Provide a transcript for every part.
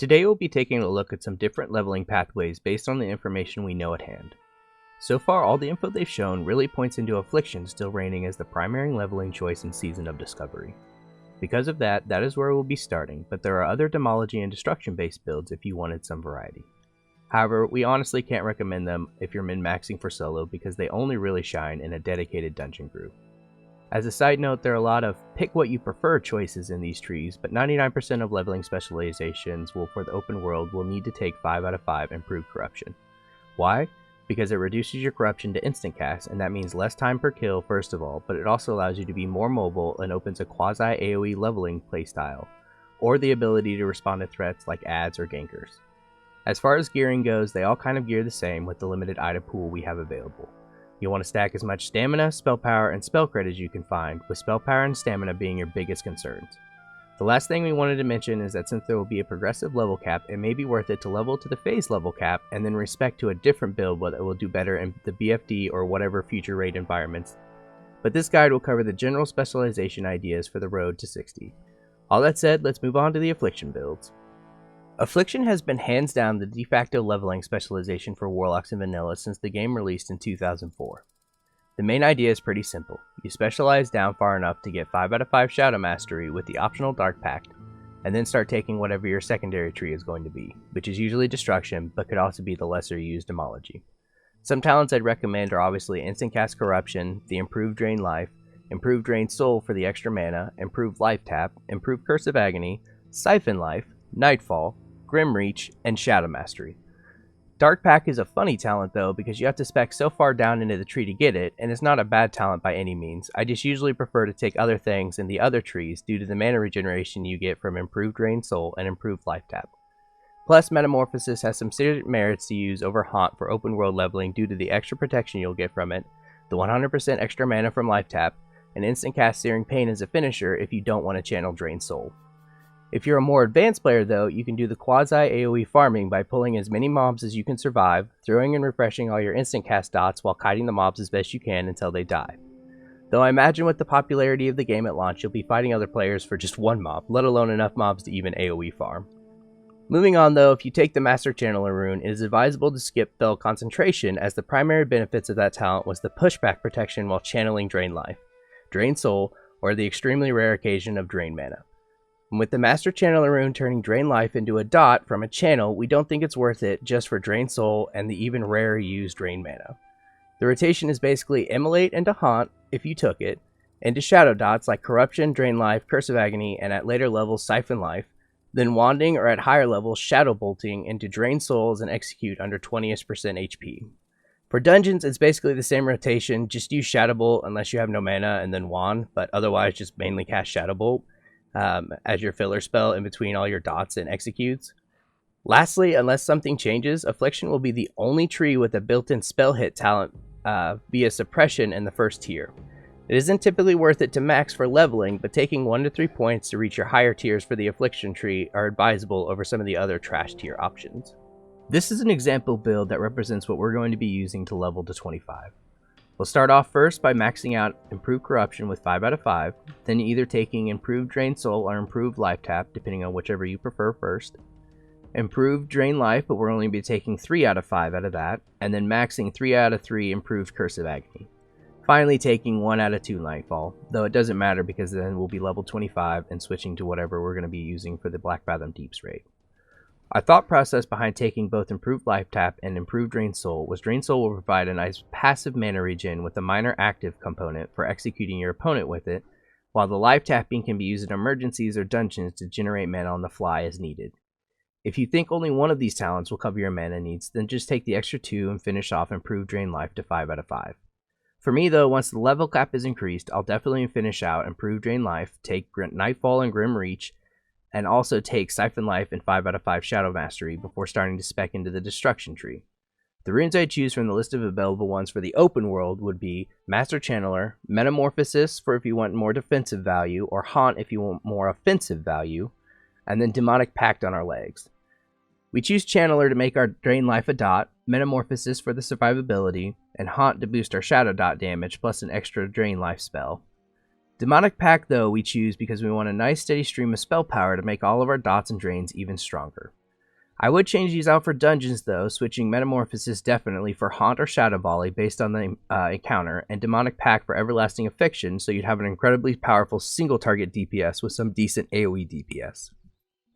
Today we'll be taking a look at some different leveling pathways based on the information we know at hand. So far, all the info they've shown really points into Affliction still reigning as the primary leveling choice in Season of Discovery. Because of that, that is where we'll be starting, but there are other Demonology and Destruction based builds if you wanted some variety. However, we honestly can't recommend them if you're min-maxing for solo because they only really shine in a dedicated dungeon group. As a side note, there are a lot of pick what you prefer choices in these trees, but 99% of leveling specializations for the open world will need to take 5 out of 5 improved corruption. Why? Because it reduces your corruption to instant cast, and that means less time per kill first of all, but it also allows you to be more mobile and opens a quasi AoE leveling playstyle, or the ability to respond to threats like adds or gankers. As far as gearing goes, they all kind of gear the same with the limited item pool we have available. You'll want to stack as much stamina, spell power, and spell crit as you can find, with spell power and stamina being your biggest concerns. The last thing we wanted to mention is that since there will be a progressive level cap, it may be worth it to level to the phase level cap and then respec to a different build that will do better in the BFD or whatever future raid environments. But this guide will cover the general specialization ideas for the road to 60. All that said, let's move on to the Affliction builds. Affliction has been hands down the de facto leveling specialization for Warlocks in vanilla since the game released in 2004. The main idea is pretty simple. You specialize down far enough to get 5 out of 5 Shadow Mastery with the optional Dark Pact, and then start taking whatever your secondary tree is going to be, which is usually Destruction, but could also be the lesser used Demonology. Some talents I'd recommend are obviously Instant Cast Corruption, the Improved Drain Life, Improved Drain Soul for the extra mana, Improved Life Tap, Improved Curse of Agony, Siphon Life, Nightfall, Grim Reach, and Shadow Mastery. Dark Pact is a funny talent though because you have to spec so far down into the tree to get it, and it's not a bad talent by any means. I just usually prefer to take other things in the other trees due to the mana regeneration you get from Improved Drain Soul and Improved Life Tap. Plus, Metamorphosis has some serious merits to use over Haunt for open world leveling due to the extra protection you'll get from it, the 100% extra mana from Life Tap, and instant cast Searing Pain as a finisher if you don't want to channel Drain Soul. If you're a more advanced player though, you can do the quasi AoE farming by pulling as many mobs as you can survive, throwing and refreshing all your instant cast dots while kiting the mobs as best you can until they die. Though I imagine with the popularity of the game at launch, you'll be fighting other players for just one mob, let alone enough mobs to even AoE farm. Moving on though, if you take the Master Channeler rune, it is advisable to skip Fell Concentration as the primary benefits of that talent was the pushback protection while channeling Drain Life, Drain Soul, or the extremely rare occasion of Drain Mana. And with the Master Channeler rune turning Drain Life into a dot from a channel, we don't think it's worth it just for Drain Soul and the even rarer used Drain Mana. The rotation is basically Immolate into Haunt, if you took it, into Shadow Dots like Corruption, Drain Life, Curse of Agony, and at later levels Siphon Life, then Wanding or at higher levels Shadow Bolting into Drain Souls and Execute under 20th% HP. For dungeons, it's basically the same rotation, just use Shadow Bolt unless you have no mana and then Wand, but otherwise just mainly cast Shadow Bolt as your filler spell in between all your dots and executes. Lastly, unless something changes, Affliction will be the only tree with a built-in spell hit talent via suppression in the first tier. It isn't typically worth it to max for leveling, but taking 1 to 3 points to reach your higher tiers for the Affliction tree are advisable over some of the other trash tier options. This is an example build that represents what we're going to be using to level to 25. We'll start off first by maxing out Improved Corruption with 5 out of 5, then either taking Improved Drain Soul or Improved Life Tap, depending on whichever you prefer first. Improved Drain Life, but we're only going to be taking 3 out of 5 out of that, and then maxing 3 out of 3 Improved Curse of Agony. Finally taking 1 out of 2 Nightfall, though it doesn't matter because then we'll be level 25 and switching to whatever we're going to be using for the Black Fathom Deeps raid. Our thought process behind taking both Improved Life Tap and Improved Drain Soul was Drain Soul will provide a nice passive mana regen with a minor active component for executing your opponent with it, while the Life Tapping can be used in emergencies or dungeons to generate mana on the fly as needed. If you think only one of these talents will cover your mana needs, then just take the extra 2 and finish off Improved Drain Life to 5 out of 5. For me though, once the level cap is increased, I'll definitely finish out Improved Drain Life, take Nightfall and Grim Reach, and also take Siphon Life and 5 out of 5 Shadow Mastery before starting to spec into the Destruction tree. The runes I choose from the list of available ones for the open world would be Master Channeler, Metamorphosis for if you want more defensive value, or Haunt if you want more offensive value, and then Demonic Pact on our legs. We choose Channeler to make our Drain Life a dot, Metamorphosis for the survivability, and Haunt to boost our Shadow dot damage plus an extra Drain Life spell. Demonic Pact, though, we choose because we want a nice steady stream of spell power to make all of our dots and drains even stronger. I would change these out for dungeons though, switching Metamorphosis definitely for Haunt or Shadow Volley based on the encounter, and Demonic Pact for Everlasting Affliction, so you'd have an incredibly powerful single target DPS with some decent AoE DPS.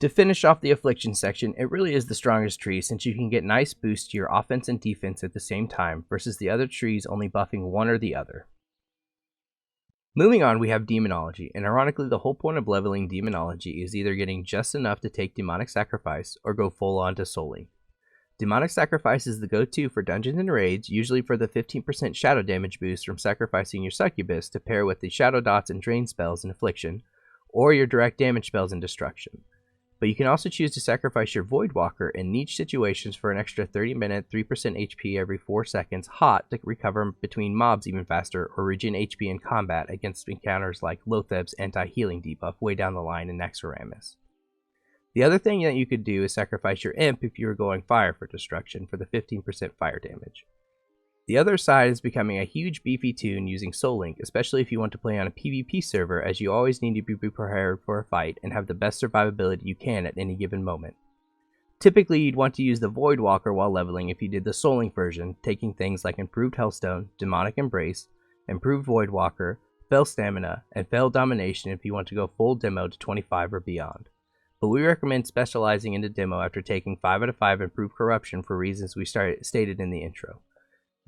To finish off the Affliction section, it really is the strongest tree since you can get nice boosts to your offense and defense at the same time, versus the other trees only buffing one or the other. Moving on, we have Demonology, and ironically the whole point of leveling Demonology is either getting just enough to take Demonic Sacrifice or go full on to Souling. Demonic Sacrifice is the go-to for dungeons and raids, usually for the 15% shadow damage boost from sacrificing your Succubus to pair with the Shadow Dots and Drain spells in Affliction, or your direct damage spells in Destruction. But you can also choose to sacrifice your Voidwalker in niche situations for an extra 30-minute 3% HP every 4 seconds hot to recover between mobs even faster, or regen HP in combat against encounters like Lotheb's anti-healing debuff way down the line in Naxxramas. The other thing that you could do is sacrifice your Imp if you were going Fire for Destruction for the 15% fire damage. The other side is becoming a huge beefy tune using Soul Link, especially if you want to play on a PvP server, as you always need to be prepared for a fight and have the best survivability you can at any given moment. Typically, you'd want to use the Voidwalker while leveling if you did the Soul Link version, taking things like Improved Hellstone, Demonic Embrace, Improved Voidwalker, Fell Stamina, and Fell Domination if you want to go full demo to 25 or beyond. But we recommend specializing into demo after taking 5 out of 5 Improved Corruption for reasons we stated in the intro.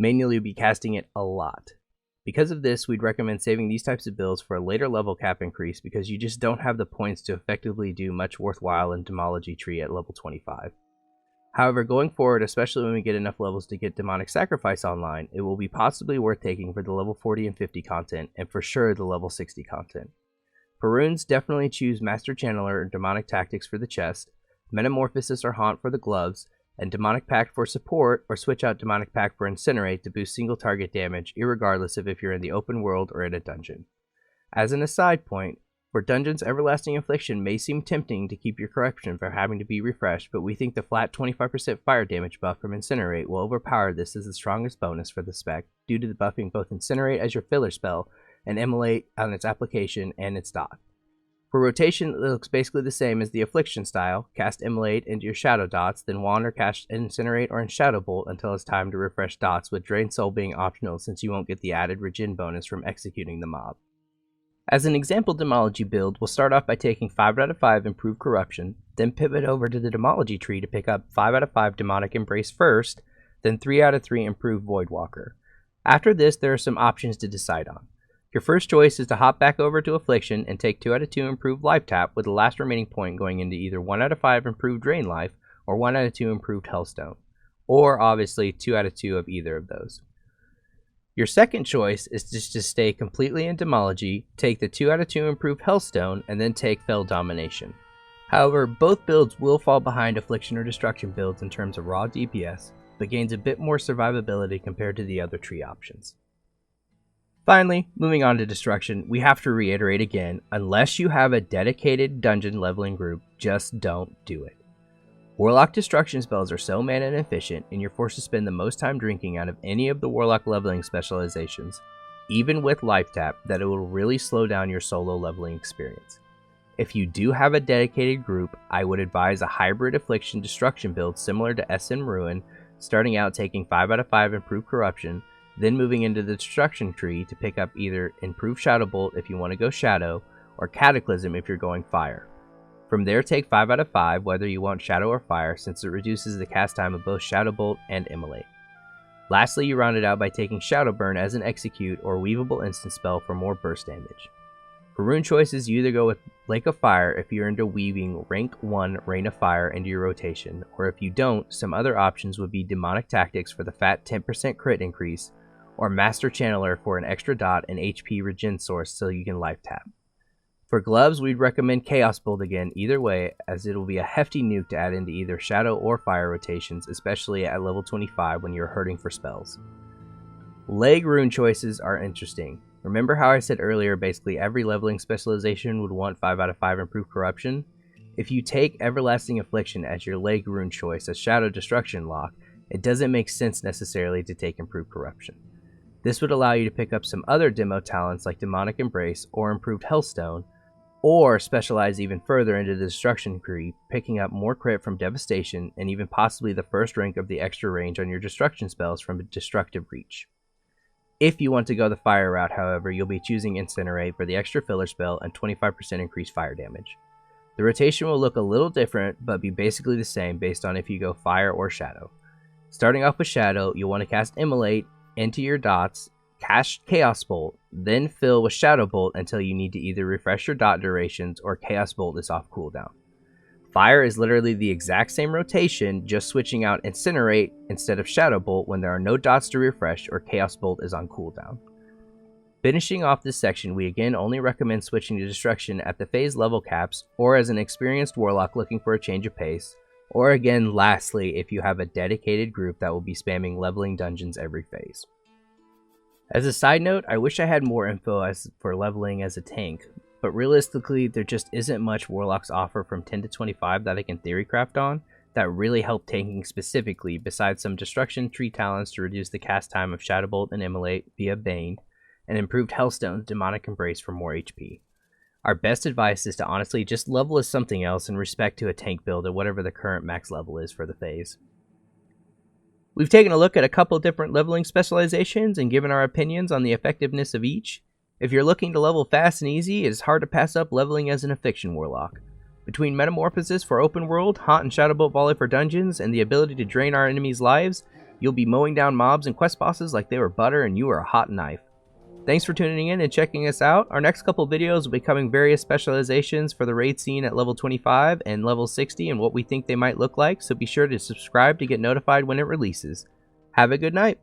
Mainly you'll be casting it a lot. Because of this, we'd recommend saving these types of builds for a later level cap increase because you just don't have the points to effectively do much worthwhile in Demonology tree at level 25. However, going forward, especially when we get enough levels to get Demonic Sacrifice online, it will be possibly worth taking for the level 40 and 50 content, and for sure the level 60 content. For runes, definitely choose Master Channeler or Demonic Tactics for the chest, Metamorphosis or Haunt for the gloves, and Demonic Pact for support, or switch out Demonic Pact for Incinerate to boost single target damage, irregardless of if you're in the open world or in a dungeon. As an aside point, for dungeons, Everlasting Affliction may seem tempting to keep your corruption from having to be refreshed, but we think the flat 25% fire damage buff from Incinerate will overpower this as the strongest bonus for the spec, due to the buffing both Incinerate as your filler spell, and Immolate on its application and its dot. For rotation, it looks basically the same as the Affliction style. Cast Immolate into your Shadow Dots, then Wander, cast Incinerate or Shadow Bolt until it's time to refresh dots, with Drain Soul being optional since you won't get the added regen bonus from executing the mob. As an example Demonology build, we'll start off by taking 5 out of 5 Improved Corruption, then pivot over to the Demonology tree to pick up 5 out of 5 Demonic Embrace first, then 3 out of 3 Improved Voidwalker. After this, there are some options to decide on. Your first choice is to hop back over to Affliction and take 2 out of 2 Improved Life Tap, with the last remaining point going into either 1 out of 5 Improved Drain Life or 1 out of 2 Improved Hellstone, or obviously 2 out of 2 of either of those. Your second choice is just to stay completely in Demonology, take the 2 out of 2 Improved Hellstone, and then take Fell Domination. However, both builds will fall behind Affliction or Destruction builds in terms of raw DPS, but gains a bit more survivability compared to the other tree options. Finally, moving on to Destruction, we have to reiterate again, unless you have a dedicated dungeon leveling group, just don't do it. Warlock Destruction spells are so mana inefficient, and you're forced to spend the most time drinking out of any of the Warlock leveling specializations, even with Life Tap, that it will really slow down your solo leveling experience. If you do have a dedicated group, I would advise a hybrid Affliction Destruction build similar to SM Ruin, starting out taking 5 out of 5 Improved Corruption, then moving into the Destruction tree to pick up either Improved Shadow Bolt if you want to go Shadow, or Cataclysm if you're going Fire. From there, take 5 out of 5 whether you want Shadow or Fire, since it reduces the cast time of both Shadow Bolt and Immolate. Lastly, you round it out by taking Shadow Burn as an Execute or Weavable Instant spell for more burst damage. For rune choices, you either go with Lake of Fire if you're into weaving rank 1 Rain of Fire into your rotation, or if you don't, some other options would be Demonic Tactics for the fat 10% crit increase, or Master Channeler for an extra dot and HP regen source so you can Life Tap. For gloves, we'd recommend Chaos build again either way, as it'll be a hefty nuke to add into either Shadow or Fire rotations, especially at level 25 when you're hurting for spells. Leg rune choices are interesting. Remember how I said earlier basically every leveling specialization would want 5 out of 5 Improved Corruption? If you take Everlasting Affliction as your leg rune choice as Shadow Destruction lock, it doesn't make sense necessarily to take Improved Corruption. This would allow you to pick up some other demo talents like Demonic Embrace or Improved Hellstone, or specialize even further into the destruction creep, picking up more crit from devastation and even possibly the first rank of the extra range on your destruction spells from a destructive reach. If you want to go the fire route, however, you'll be choosing Incinerate for the extra filler spell and 25% increased fire damage. The rotation will look a little different, but be basically the same based on if you go fire or shadow. Starting off with shadow, you'll want to cast Immolate into your dots, cast Chaos Bolt, then fill with Shadow Bolt until you need to either refresh your dot durations or Chaos Bolt is off cooldown. Fire is literally the exact same rotation, just switching out Incinerate instead of Shadow Bolt when there are no dots to refresh or Chaos Bolt is on cooldown. Finishing off this section, we again only recommend switching to Destruction at the phase level caps or as an experienced Warlock looking for a change of pace, or again lastly if you have a dedicated group that will be spamming leveling dungeons every phase. As a side note, I wish I had more info for leveling as a tank, but realistically there just isn't much Warlocks offer from 10 to 25 that I can theory craft on that really help tanking specifically, besides some destruction tree talents to reduce the cast time of Shadow Bolt and Immolate via Bane, and improved Hellstone's Demonic Embrace for more HP. Our best advice is to honestly just level as something else in respect to a tank build at whatever the current max level is for the phase. We've taken a look at a couple different leveling specializations and given our opinions on the effectiveness of each. If you're looking to level fast and easy, it is hard to pass up leveling as an Affliction Warlock. Between Metamorphosis for open world, Haunt and Shadowbolt Volley for dungeons, and the ability to drain our enemies' lives, you'll be mowing down mobs and quest bosses like they were butter and you are a hot knife. Thanks for tuning in and checking us out. Our next couple videos will be covering various specializations for the raid scene at level 25 and level 60 and what we think they might look like, so be sure to subscribe to get notified when it releases. Have a good night.